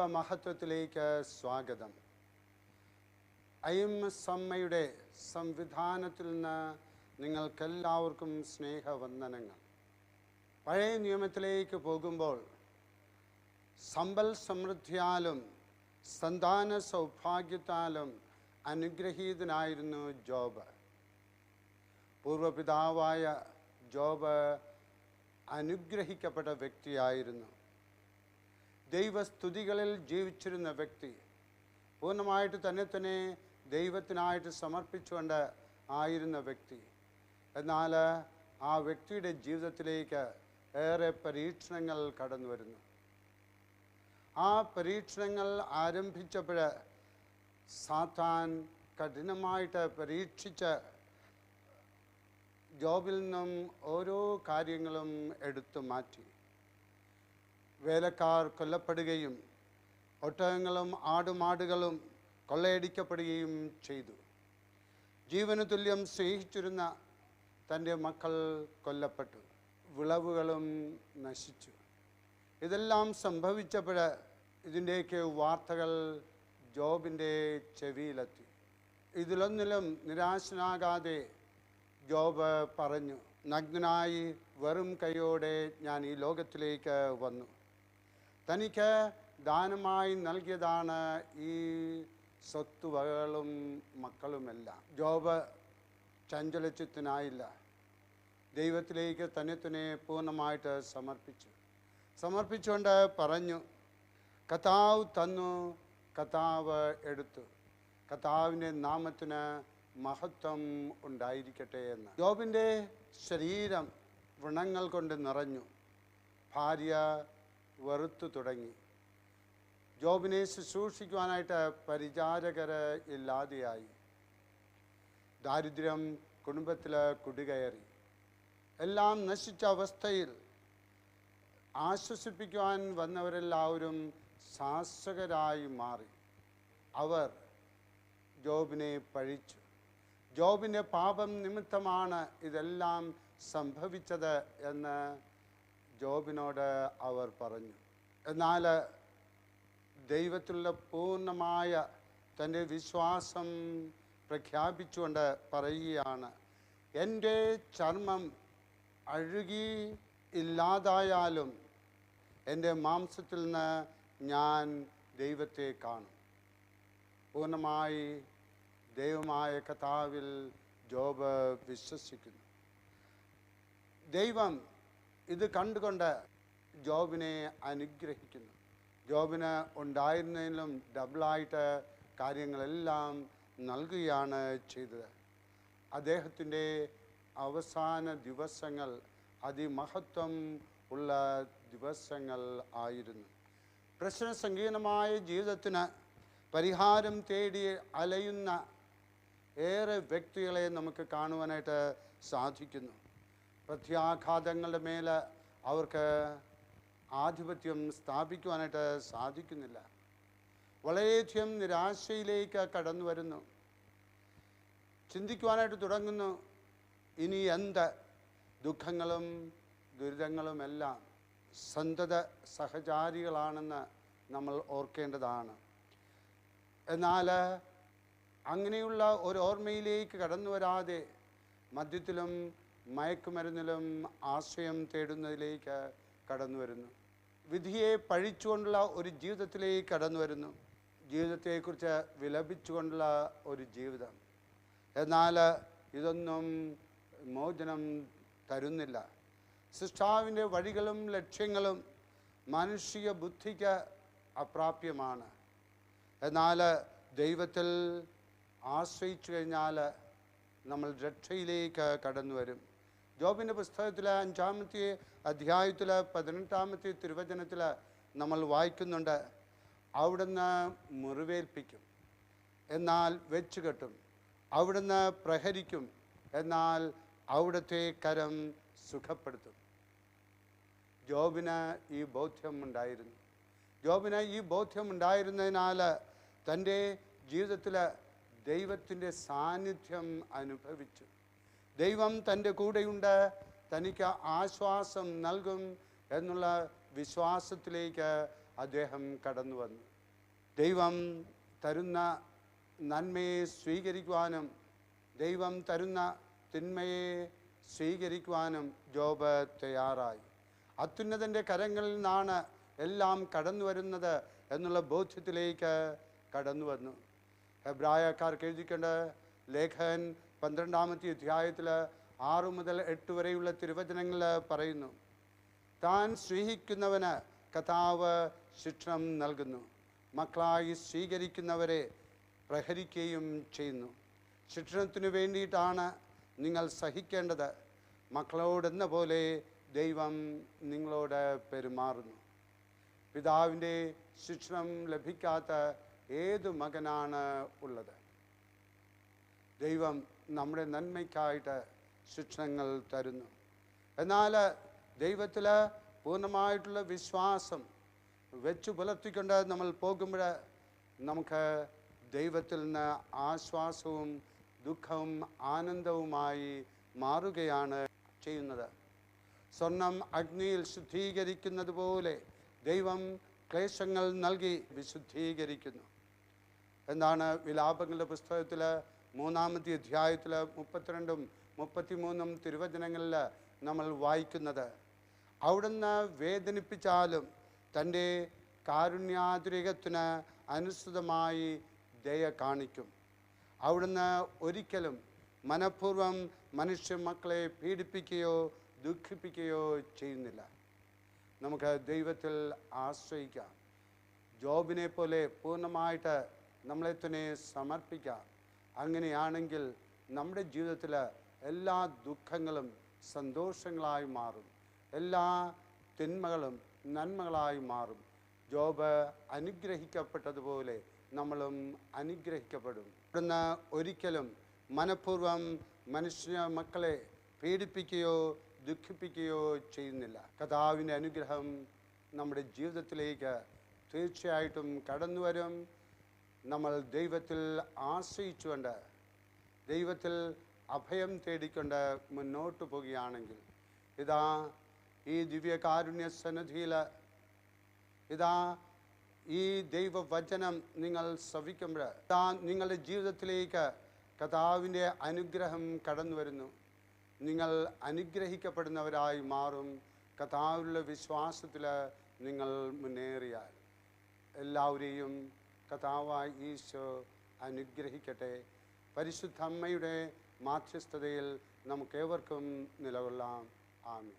ദൈവമഹത്വത്തിലേക്ക് സ്വാഗതം. അയ്മസമ്മയുടെ സംവിധാനത്തിൽ നിന്ന് നിങ്ങൾക്കെല്ലാവർക്കും സ്നേഹവന്ദനങ്ങൾ. പഴയ നിയമത്തിലേക്ക് പോകുമ്പോൾ സമ്പൽ സമൃദ്ധിയാലും സന്താന സൗഭാഗ്യത്താലും അനുഗ്രഹീതനായിരുന്നു ജോബ്. പൂർവപിതാവായ ജോബ് അനുഗ്രഹിക്കപ്പെട്ട വ്യക്തിയായിരുന്നു. ദൈവസ്തുതികളിൽ ജീവിച്ചിരുന്ന വ്യക്തി, പൂർണ്ണമായിട്ട് തന്നെ ദൈവത്തിനായിട്ട് സമർപ്പിച്ചുകൊണ്ട് ആയിരുന്ന വ്യക്തി. എന്നാൽ ആ വ്യക്തിയുടെ ജീവിതത്തിലേക്ക് ഏറെ പരീക്ഷണങ്ങൾ കടന്നു വരുന്നു. ആ പരീക്ഷണങ്ങൾ ആരംഭിച്ചപ്പോൾ സാത്താൻ കഠിനമായിട്ട് പരീക്ഷിച്ച് ജോബിൽ നിന്നും ഓരോ കാര്യങ്ങളും എടുത്തു മാറ്റി. വേലക്കാർ കൊല്ലപ്പെടുകയും ഒട്ടകങ്ങളും ആടുമാടുകളും കൊള്ളയടിക്കപ്പെടുകയും ചെയ്തു. ജീവന് തുല്യം സ്നേഹിച്ചിരുന്ന തൻ്റെ മക്കൾ കൊല്ലപ്പെട്ടു. വിളവുകളും നശിച്ചു. ഇതെല്ലാം സംഭവിച്ചപ്പോൾ ഇതിൻ്റെയൊക്കെ വാർത്തകൾ ജോബിൻ്റെ ചെവിയിലെത്തി. ഇതിലൊന്നിലും നിരാശനാകാതെ ജോബ് പറഞ്ഞു, നഗ്നനായി വെറും കൈയോടെ ഞാൻ ഈ ലോകത്തിലേക്ക് വന്നു. തനിക്ക് ദാനമായി നൽകിയതാണ് ഈ സ്വത്തുവകകളും മക്കളുമെല്ലാം. ജോബ് ചഞ്ചലചിത്തനായില്ല. ദൈവത്തിലേക്ക് തന്നെ പൂർണ്ണമായിട്ട് സമർപ്പിച്ചുകൊണ്ട് പറഞ്ഞു, കർത്താവ് തന്നു, കർത്താവ് എടുത്തു, കർത്താവിൻ്റെ നാമത്തിന് മഹത്വം ഉണ്ടായിരിക്കട്ടെ എന്ന്. ജോബിൻ്റെ ശരീരം വ്രണങ്ങൾ കൊണ്ട് നിറഞ്ഞു. ഭാര്യ വെറുത്തു തുടങ്ങി. ജോബിനെ ശുശ്രൂഷിക്കുവാനായിട്ട് പരിചാരകർ ഇല്ലാതെയായി. ദാരിദ്ര്യം കുടുംബത്തിൽ കുടികയറി. എല്ലാം നശിച്ച അവസ്ഥയിൽ ആശ്വസിപ്പിക്കുവാൻ വന്നവരെല്ലാവരും ശാസകരായി മാറി. അവർ ജോബിനെ പഴിച്ചു. ജോബിൻ്റെ പാപം നിമിത്തമാണ് ഇതെല്ലാം സംഭവിച്ചത് എന്ന് ജോബിനോട് അവർ പറഞ്ഞു. എന്നാൽ ദൈവത്തിലുള്ള പൂർണ്ണമായ തൻ്റെ വിശ്വാസം പ്രഖ്യാപിച്ചുകൊണ്ട് പറയുകയാണ്, എൻ്റെ ചർമ്മം അഴുകി ഇല്ലാതായാലും എൻ്റെ മാംസത്തിൽ നിന്ന് ഞാൻ ദൈവത്തെ കാണും. പൂർണ്ണമായി ദൈവമായ കർത്താവിൽ ജോബ് വിശ്വസിക്കുന്നു. ദൈവം ഇത് കണ്ടുകൊണ്ട് ജോബിനെ അനുഗ്രഹിക്കുന്നു. ജോബിന് ഉണ്ടായിരുന്നതിലും ഡബിളായിട്ട് കാര്യങ്ങളെല്ലാം നൽകുകയാണ് ചെയ്തത്. അദ്ദേഹത്തിൻ്റെ അവസാന ദിവസങ്ങൾ അതിമഹത്വം ഉള്ള ദിവസങ്ങൾ ആയിരുന്നു. പ്രശ്നസങ്കീർണമായ ജീവിതത്തിന് പരിഹാരം തേടി അലയുന്ന ഏറെ വ്യക്തികളെ നമുക്ക് കാണുവാനായിട്ട് സാധിക്കുന്നു. പ്രത്യാഘാതങ്ങളുടെ മേൽ അവർക്ക് ആധിപത്യം സ്ഥാപിക്കുവാനായിട്ട് സാധിക്കുന്നില്ല. വളരെയധികം നിരാശയിലേക്ക് കടന്നു വരുന്നു. ചിന്തിക്കുവാനായിട്ട് തുടങ്ങുന്നു, ഇനി എന്ത്? ദുഃഖങ്ങളും ദുരിതങ്ങളുമെല്ലാം സന്തത സഹചാരികളാണെന്ന് നമ്മൾ ഓർക്കേണ്ടതാണ്. എന്നാൽ അങ്ങനെയുള്ള ഒരു ഓർമ്മയിലേക്ക് കടന്നു വരാതെ മദ്യത്തിലും മയക്കുമരുന്നിലും ആശ്രയം തേടുന്നതിലേക്ക് കടന്നു വരുന്നു. വിധിയെ പഴിച്ചുകൊണ്ടുള്ള ഒരു ജീവിതത്തിലേക്ക് കടന്നു വരുന്നു. ജീവിതത്തെക്കുറിച്ച് വിലപിച്ചുകൊണ്ടുള്ള ഒരു ജീവിതം. എന്നാൽ ഇതൊന്നും മോചനം തരുന്നില്ല. സൃഷ്ടാവിൻ്റെ വഴികളും ലക്ഷ്യങ്ങളും മാനുഷിക ബുദ്ധിക്ക് അപ്രാപ്യമാണ്. എന്നാൽ ദൈവത്തിൽ ആശ്രയിച്ചു കഴിഞ്ഞാൽ നമ്മൾ രക്ഷയിലേക്ക് കടന്നു വരും. ജോബിൻ്റെ പുസ്തകത്തിൽ 5-ാമത്തെ അധ്യായത്തിൽ 18-ാമത്തെ തിരുവചനത്തിൽ നമ്മൾ വായിക്കുന്നുണ്ട്, അവിടുന്ന് മുറിവേൽപ്പിക്കും, എന്നാൽ വെച്ചുകെട്ടും, അവിടുന്ന് പ്രഹരിക്കും, എന്നാൽ അവിടുത്തെ കരം സുഖപ്പെടുത്തും. ജോബിന് ഈ ബോധ്യമുണ്ടായിരുന്നു. ജോബിന് ഈ ബോധ്യമുണ്ടായിരുന്നതിനാൽ തൻ്റെ ജീവിതത്തിൽ ദൈവത്തിൻ്റെ സാന്നിധ്യം അനുഭവിച്ചു. ദൈവം തൻ്റെ കൂടെയുണ്ട്, തനിക്ക് ആശ്വാസം നൽകും എന്നുള്ള വിശ്വാസത്തിലേക്ക് അദ്ദേഹം കടന്നു വന്നു. ദൈവം തരുന്ന നന്മയെ സ്വീകരിക്കുവാനും ദൈവം തരുന്ന തിന്മയെ സ്വീകരിക്കുവാനും ജോബ് തയ്യാറായി. അത്യുന്നതൻ്റെ കരങ്ങളിൽ നിന്നാണ് എല്ലാം കടന്നു വരുന്നത് എന്നുള്ള ബോധ്യത്തിലേക്ക് കടന്നു വന്നു. ഹെബ്രായക്കാർക്ക് എഴുതിക്കേണ്ട ലേഖകൻ 12-ാമത്തെ അധ്യായത്തിൽ 6 മുതൽ 8 വരെയുള്ള തിരുവചനങ്ങളിൽ പറയുന്നു, താൻ സ്നേഹിക്കുന്നവന് കർത്താവ് ശിക്ഷണം നൽകുന്നു, മക്കളായി സ്വീകരിക്കുന്നവരെ പ്രഹരിക്കുകയും ചെയ്യുന്നു. ശിക്ഷണത്തിനു വേണ്ടിയിട്ടാണ് നിങ്ങൾ സഹിക്കേണ്ടത്. മക്കളോടെന്ന പോലെ ദൈവം നിങ്ങളോട് പെരുമാറുന്നു. പിതാവിൻ്റെ ശിക്ഷണം ലഭിക്കാത്ത ഏത് മകനാണ് ഉള്ളത്? ദൈവം നമ്മുടെ നന്മയ്ക്കായിട്ട് ശിക്ഷണങ്ങൾ തരുന്നു. എന്നാൽ ദൈവത്തിൽ പൂർണ്ണമായിട്ടുള്ള വിശ്വാസം വെച്ചു പുലർത്തിക്കൊണ്ട് നമ്മൾ പോകുമ്പോൾ നമുക്ക് ദൈവത്തിൽ നിന്ന് ആശ്വാസവും ദുഃഖവും ആനന്ദവുമായി മാറുകയാണ് ചെയ്യുന്നത്. സ്വർണം അഗ്നിയിൽ ശുദ്ധീകരിക്കുന്നത് പോലെ ദൈവം ക്ലേശങ്ങൾ നൽകി വിശുദ്ധീകരിക്കുന്നു. എന്താണ് വിലാപങ്ങളുടെ പുസ്തകത്തിൽ 3-ാമത്തെ അധ്യായത്തിൽ 32-ഉം 33-ഉം തിരുവചനങ്ങളിൽ നമ്മൾ വായിക്കുന്നത്, അവിടുന്ന് വേദനിപ്പിച്ചാലും തൻ്റെ കാരുണ്യാതിരേകത്തിന് അനുസൃതമായി ദയ കാണിക്കും. അവിടുന്ന് ഒരിക്കലും മനഃപൂർവ്വം മനുഷ്യ മക്കളെ പീഡിപ്പിക്കുകയോ ദുഃഖിപ്പിക്കുകയോ ചെയ്യുന്നില്ല. നമുക്ക് ദൈവത്തിൽ ആശ്രയിക്കാം. ജോബിനെ പോലെ പൂർണ്ണമായിട്ട് നമ്മളെ തന്നെ സമർപ്പിക്കാം. അങ്ങനെയാണെങ്കിൽ നമ്മുടെ ജീവിതത്തിൽ എല്ലാ ദുഃഖങ്ങളും സന്തോഷങ്ങളായി മാറും, എല്ലാ തിന്മകളും നന്മകളായി മാറും. ജോബ് അനുഗ്രഹിക്കപ്പെട്ടതുപോലെ നമ്മളും അനുഗ്രഹിക്കപ്പെടും. ഇവിടുന്ന് ഒരിക്കലും മനഃപൂർവ്വം മനുഷ്യ മക്കളെ പീഡിപ്പിക്കുകയോ ദുഃഖിപ്പിക്കുകയോ ചെയ്യുന്നില്ല. കർത്താവിൻ്റെ അനുഗ്രഹം നമ്മുടെ ജീവിതത്തിലേക്ക് തീർച്ചയായിട്ടും കടന്നു വരും. നമ്മൾ ദൈവത്തിൽ ആശ്രയിച്ചുകൊണ്ട് ദൈവത്തിൽ അഭയം തേടിക്കൊണ്ട് മുന്നോട്ട് പോവുകയാണെങ്കിൽ, ഇതാ ഈ ദിവ്യകാരുണ്യ സന്നിധിയിൽ ഇതാ ഈ ദൈവവചനം നിങ്ങൾ ശ്രവിക്കുമ്പോൾ ഇതാ നിങ്ങളുടെ ജീവിതത്തിലേക്ക് കർത്താവിൻ്റെ അനുഗ്രഹം കടന്നു വരുന്നു. നിങ്ങൾ അനുഗ്രഹിക്കപ്പെടുന്നവരായി മാറും. കർത്താവിലുള്ള വിശ്വാസത്തിൽ നിങ്ങൾ മുന്നേറിയാൽ എല്ലാവരെയും കർത്താവായ ഈശോ അനുഗ്രഹിക്കട്ടെ. പരിശുദ്ധ അമ്മയുടെ മാധ്യസ്ഥതയിൽ നമുക്കേവർക്കും നിലകൊള്ളാം. ആമേൻ.